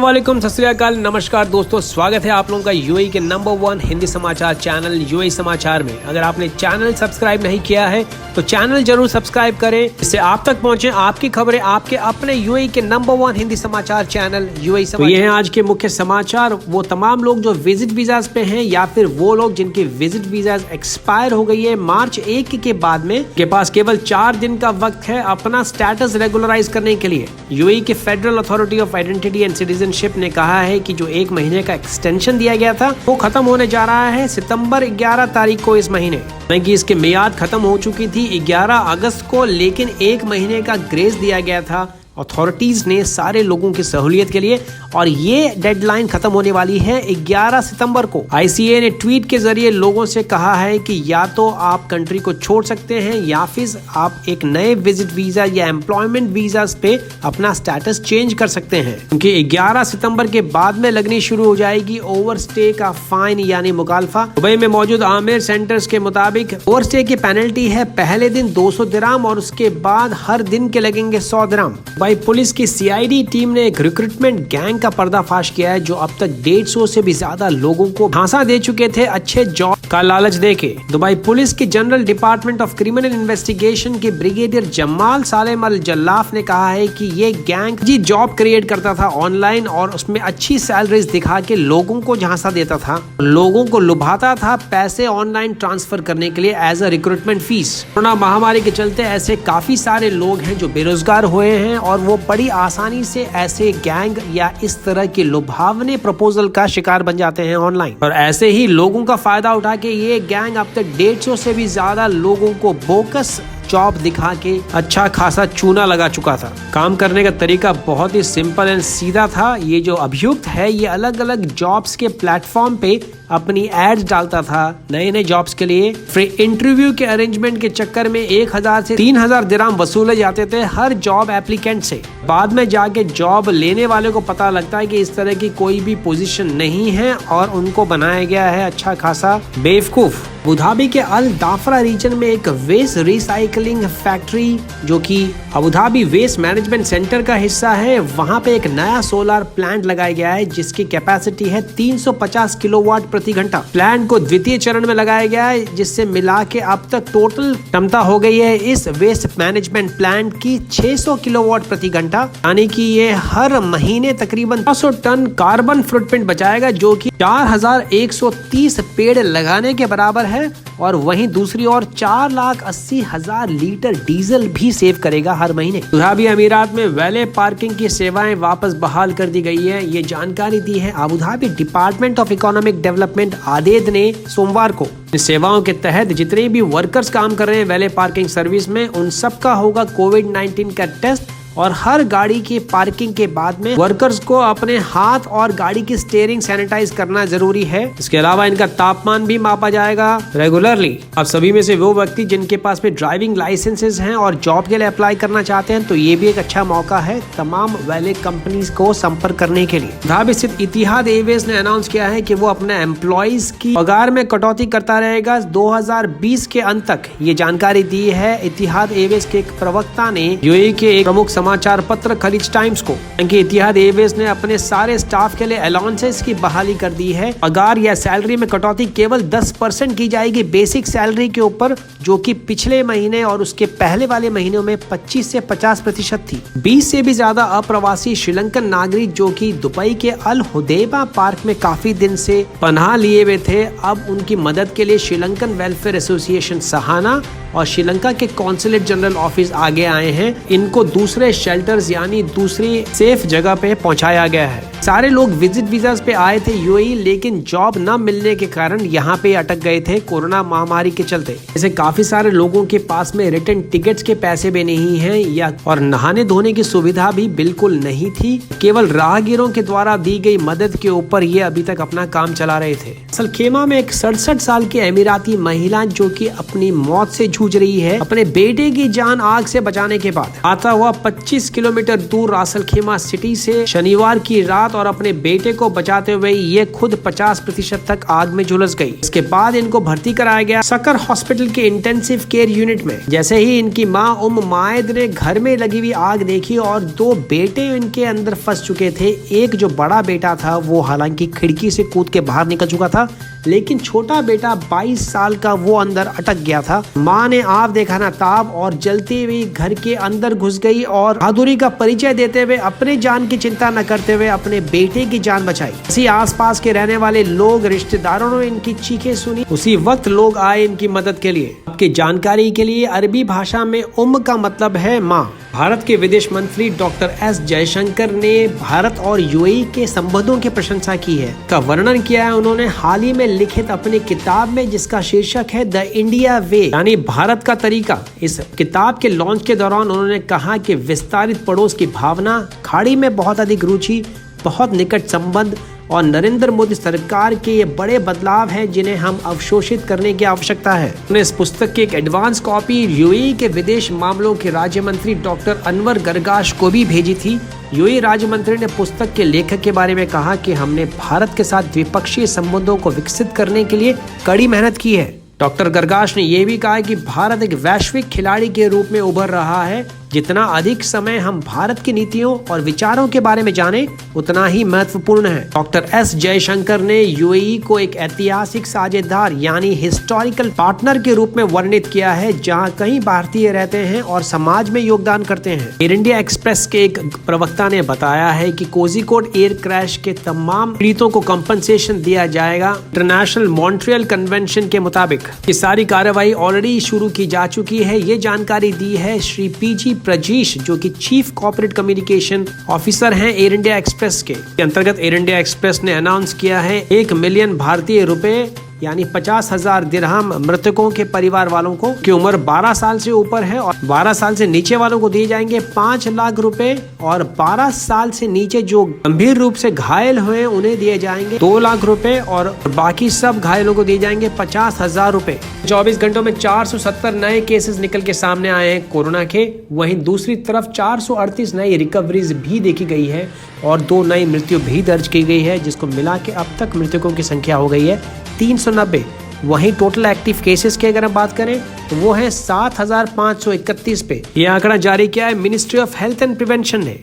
अस्सलाम वालेकुम, सत श्री अकाल, नमस्कार दोस्तों, स्वागत है आप लोगों का यूएई के नंबर 1 हिंदी समाचार चैनल यूएई समाचार में। अगर आपने चैनल सब्सक्राइब नहीं किया है तो चैनल जरूर सब्सक्राइब करें, इससे आप तक पहुंचे आपकी खबरें आपके अपने यूएई के नंबर 1 हिंदी समाचार चैनल यूएई समाचार। तो ये हैं आज के मुख्य समाचार। वो तमाम लोग जो विजिट वीजाज पे हैं या फिर वो लोग जिनकी विजिट वीजाज एक्सपायर हो गई है मार्च 1 के बाद में, के पास केवल 4 दिन का वक्त है अपना स्टेटस रेगुलराइज करने के लिए। यूएई के federal authority of identity and citizenship ने कहा है कि जो 1 महीने का एक्सटेंशन दिया गया था वो खत्म होने जा रहा है सितंबर 11 तारीख को इस महीने। कि इसकी मियाद खत्म हो चुकी थी 11 अगस्त को, लेकिन 1 महीने का ग्रेस दिया गया था अथॉरिटीज ने सारे लोगों की सहूलियत के लिए, और ये डेडलाइन खत्म होने वाली है 11 सितंबर को। आईसीए ने ट्वीट के जरिए लोगों से कहा है कि या तो आप कंट्री को छोड़ सकते हैं या फिर आप एक नए विजिट वीजा या एम्प्लॉयमेंट वीजा पे अपना स्टेटस चेंज कर सकते हैं, क्योंकि 11 सितंबर के बाद में लगनी शुरू हो जाएगी ओवरस्टे का फाइन यानी मुखालफा। दुबई में मौजूद आमिर सेंटर्स के मुताबिक ओवरस्टे की पेनल्टी है पहले दिन 200 दिरहम और उसके बाद हर दिन के लगेंगे 100 दिरहम। भाई पुलिस की सीआईडी टीम ने एक रिक्रूटमेंट गैंग का पर्दाफाश किया है जो अब तक 150 से भी ज्यादा लोगों को झांसा दे चुके थे अच्छे जॉब का लालच देके। दुबई पुलिस की general department of criminal investigation के ब्रिगेडियर जमाल सालेम अल जल्लाफ ने कहा है कि ये गैंग जी जॉब क्रिएट करता था ऑनलाइन और उसमें अच्छी सैलरीज दिखा के लोगों को झांसा देता था, लोगों को लुभाता था पैसे ऑनलाइन ट्रांसफर करने के लिए as a recruitment fee. Corona महामारी के चलते ऐसे काफी सारे लोग हैं जो बेरोजगार हुए हैं और वो बड़ी आसानी से ऐसे गैंग या इस तरह के लुभावने प्रपोजल का शिकार बन जाते हैं ऑनलाइन, और ऐसे ही लोगों का फायदा उठा के ये गैंग अब तक 150 से भी ज्यादा लोगों को बोकस जॉब दिखा के अच्छा खासा चूना लगा चुका था। काम करने का तरीका बहुत ही सिंपल एंड सीधा था। ये जो अभियुक्त है ये अलग अलग जॉब्स के प्लेटफॉर्म पे अपनी एड्स डालता था नए नए जॉब्स के लिए। फ्री इंटरव्यू के अरेंजमेंट के चक्कर में 1000 से 3000 दिरहम वसूले जाते थे हर जॉब एप्लीकेंट से। बाद में जाके जॉब लेने वाले को पता लगता है कि इस तरह की कोई भी पोजीशन नहीं है और उनको बनाया गया है अच्छा खासा बेवकूफ। अबुधाबी के अल दाफरा रीजन में एक वेस्ट रिसाइकलिंग फैक्ट्री जो कि अबुधाबी वेस्ट मैनेजमेंट सेंटर का हिस्सा है, वहां पे एक नया सोलर प्लांट लगाया गया है जिसकी कैपेसिटी है 350 किलोवाट प्रति घंटा। प्लांट को द्वितीय चरण में लगाया गया है जिससे मिला के अब तक टोटल क्षमता हो गई है इस वेस्ट मैनेजमेंट प्लांट की 600 किलोवाट प्रति घंटा, यानी कि ये हर महीने तकरीबन 500 टन कार्बन फुटप्रिंट बचाएगा जो कि 4130 पेड़ लगाने के बराबर है। और वहीं दूसरी ओर 4,80,000 लीटर डीजल भी सेव करेगा हर महीने। अबुधाबी अमीरात में वैले पार्किंग की सेवाएं वापस बहाल कर दी गई है, ये जानकारी दी है Abu Dhabi department of economic development ADED ने सोमवार को। इस सेवाओं के तहत जितने भी वर्कर्स काम कर रहे हैं वैले पार्किंग सर्विस में उन सबका होगा कोविड-19 का टेस्ट, और हर गाड़ी की पार्किंग के बाद में वर्कर्स को अपने हाथ और गाड़ी की स्टीयरिंग सैनिटाइज करना जरूरी है। इसके अलावा इनका तापमान भी मापा जाएगा रेगुलरली। अब सभी में से वो व्यक्ति जिनके पास में ड्राइविंग लाइसेंसेस हैं और जॉब के लिए अप्लाई करना चाहते हैं तो ये भी एक अच्छा मौका है तमाम वैले कंपनीज को संपर्क करने के लिए। अबुधाबी स्थित इतिहाद एयरवेज ने अनाउंस किया है कि वो अपने एम्प्लॉइज की पगार में कटौती करता रहेगा 2020 के अंत तक। ये जानकारी दी है इतिहाद एयरवेज के एक प्रवक्ता ने यूएई के एक प्रमुख समाचार पत्र खलीज टाइम्स को। इतिहाद एयरवेज ने अपने सारे स्टाफ के लिए अलाउंसेस की बहाली कर दी है। पगार या सैलरी में कटौती केवल 10% की जाएगी बेसिक सैलरी के ऊपर, जो कि पिछले महीने और उसके पहले वाले महीनों में 25 से 50% थी। 20 से भी ज्यादा अप्रवासी श्रीलंकन नागरिक जो कि दुबई के अल हुदैबा पार्क में काफी दिन से पनाह लिए हुए थे, अब उनकी मदद के लिए श्रीलंकन वेलफेयर एसोसिएशन सहाना और श्रीलंका के कॉन्सुलेट जनरल ऑफिस आगे आए हैं। इनको दूसरे शेल्टर्स यानी दूसरी सेफ जगह पे पहुंचाया गया है। सारे लोग विजिट वीजाज पे आए थे यूएई, लेकिन जॉब न मिलने के कारण यहाँ पे अटक गए थे कोरोना महामारी के चलते। ऐसे काफी सारे लोगों के पास में रिटर्न टिकट्स के पैसे भी नहीं हैं या और नहाने धोने की सुविधा भी बिल्कुल नहीं थी। केवल राहगीरों के द्वारा दी गई मदद के ऊपर ये अभी तक अपना काम चला रहे थे। असल खेमा में एक 67 साल की अमीराती महिला जो कि अपनी मौत से जूझ रही है अपने बेटे की जान आग से बचाने के बाद, आता हुआ 25 किलोमीटर दूर रासल खेमा सिटी से शनिवार की रात हाथ और अपने बेटे को बचाते हुए ये खुद 50% तक आग में झुलस गई। इसके बाद इनको भर्ती कराया गया सकर हॉस्पिटल के इंटेंसिव केयर यूनिट में। जैसे ही इनकी मां मायद ने घर में लगी हुई आग देखी और 2 बेटे इनके अंदर फंस चुके थे। एक जो बड़ा बेटा था वो हालांकि खिड़की से कूद के बाहर निकल चुका था, लेकिन छोटा बेटा 22 साल का वो अंदर अटक गया था। माँ ने आप देखा ना ताब और जलती हुई घर के अंदर घुस गई और बहादुरी का परिचय देते हुए अपने जान की चिंता न करते हुए अपने बेटे की जान बचाई। इसी आसपास के रहने वाले लोग, रिश्तेदारों ने इनकी चीखें सुनी। उसी वक्त लोग आए इनकी मदद के लिए। आपकी जानकारी के लिए अरबी भाषा में का मतलब है माँ। भारत के विदेश मंत्री डॉक्टर एस जयशंकर ने भारत और यूएई के संबंधों की प्रशंसा की है। का वर्णन किया है उन्होंने हाल ही में लिखित अपनी किताब में, जिसका शीर्षक है द इंडिया वे यानी भारत का तरीका। इस किताब के लॉन्च के दौरान उन्होंने कहा कि विस्तारित पड़ोस की भावना, खाड़ी में बहुत अधिक रुचि, बहुत निकट संबंध और नरेंद्र मोदी सरकार के ये बड़े बदलाव हैं जिन्हें हम अवशोषित करने की आवश्यकता है। उन्होंने इस पुस्तक की एक एडवांस कॉपी यूएई के विदेश मामलों के राज्य मंत्री डॉक्टर अनवर गरगाश को भी भेजी थी। यूएई राज्य मंत्री ने पुस्तक के लेखक के बारे में कहा कि हमने भारत के साथ द्विपक्षीय संबंधों को विकसित करने के लिए कड़ी मेहनत की है। डॉक्टर गरगाश ने यह भी कहा कि भारत एक वैश्विक खिलाड़ी के रूप में उभर रहा है। जितना अधिक समय हम भारत की नीतियों और विचारों के बारे में जाने, उतना ही महत्वपूर्ण है। डॉक्टर एस जयशंकर ने यूएई को एक ऐतिहासिक साझेदार यानी हिस्टोरिकल पार्टनर के रूप में वर्णित किया है, जहां कई भारतीय रहते हैं और समाज में योगदान करते हैं। एयर इंडिया एक्सप्रेस के एक प्रवक्ता ने बताया है कि कोझिकोड एयर क्रैश के तमाम पीड़ितों को कंपनसेशन दिया जाएगा। इंटरनेशनल मॉन्ट्रियल कन्वेंशन के मुताबिक ये सारी कार्रवाई ऑलरेडी शुरू की जा चुकी है। ये जानकारी दी है श्री पीजी प्रजीश, जो कि चीफ कॉर्पोरेट कम्युनिकेशन ऑफिसर हैं एयर इंडिया एक्सप्रेस के। अंतर्गत एयर इंडिया एक्सप्रेस ने अनाउंस किया है 1 मिलियन भारतीय रुपए यानी 50,000 दिरहम मृतकों के परिवार वालों को की उम्र 12 साल से ऊपर है और 12 साल से नीचे वालों को दिए जाएंगे 5 लाख रुपए और 12 साल से नीचे जो गंभीर रूप से घायल हुए उन्हें दिए जाएंगे 2 लाख रुपए और बाकी सब घायलों को दिए जाएंगे 50,000 रुपए। 24 घंटों में 470 नए केसेस निकल के सामने आए हैं कोरोना के। वहीं दूसरी तरफ 438 नई रिकवरीज भी देखी गई है और 2 नई मृत्यु भी दर्ज की गई है, जिसको मिला के अब तक मृतकों की संख्या हो गई है 390। वहीं टोटल एक्टिव केसेस की अगर हम बात करें तो वो है 7,531 पे। ये आंकड़ा जारी किया है ministry of health and prevention ने।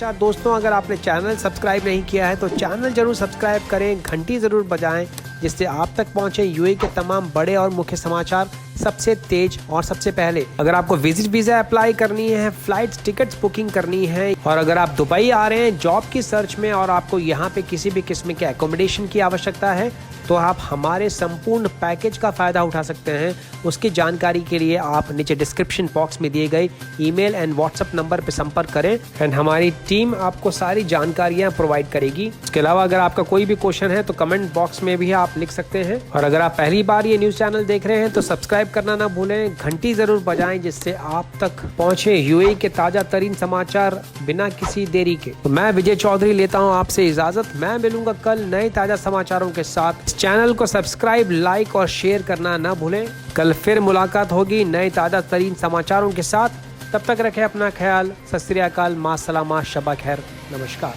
दोस्तों, अगर आपने चैनल सब्सक्राइब नहीं किया है तो चैनल जरूर सब्सक्राइब करें, घंटी जरूर बजाएं, जिससे आप तक पहुंचे यूएई के तमाम बड़े और मुख्य समाचार सबसे तेज और सबसे पहले। अगर आपको विजिट वीजा अप्लाई करनी है, फ्लाइट टिकट्स बुकिंग करनी है और अगर आप दुबई आ रहे हैं जॉब की सर्च में और आपको यहाँ पे किसी भी किस्म के एकोमोडेशन की आवश्यकता है, तो आप हमारे संपूर्ण पैकेज का फायदा उठा सकते हैं। उसकी जानकारी के लिए आप नीचे डिस्क्रिप्शन बॉक्स में दिए गए ईमेल एंड व्हाट्सएप नंबर पर संपर्क करें एंड हमारी टीम आपको सारी जानकारियां प्रोवाइड करेगी। इसके अलावा अगर आपका कोई भी क्वेश्चन है तो कमेंट बॉक्स में भी आप लिख सकते हैं। और अगर आप पहली बार ये न्यूज चैनल देख रहे हैं तो सब्सक्राइब करना ना भूलें, घंटी जरूर बजाएं, जिससे आप तक पहुंचे यूएई के ताजा तरीन समाचार बिना किसी देरी के। तो मैं विजय चौधरी लेता हूं आपसे इजाजत। मैं मिलूंगा कल नए ताजा समाचारों के साथ। चैनल को सब्सक्राइब, लाइक और शेयर करना ना भूलें। कल फिर मुलाकात होगी नए ताजा तरीन समाचारों के साथ। तब तक रखें अपना ख्याल। सत श्री अकाल, मा सलामा, शबा खैर, नमस्कार।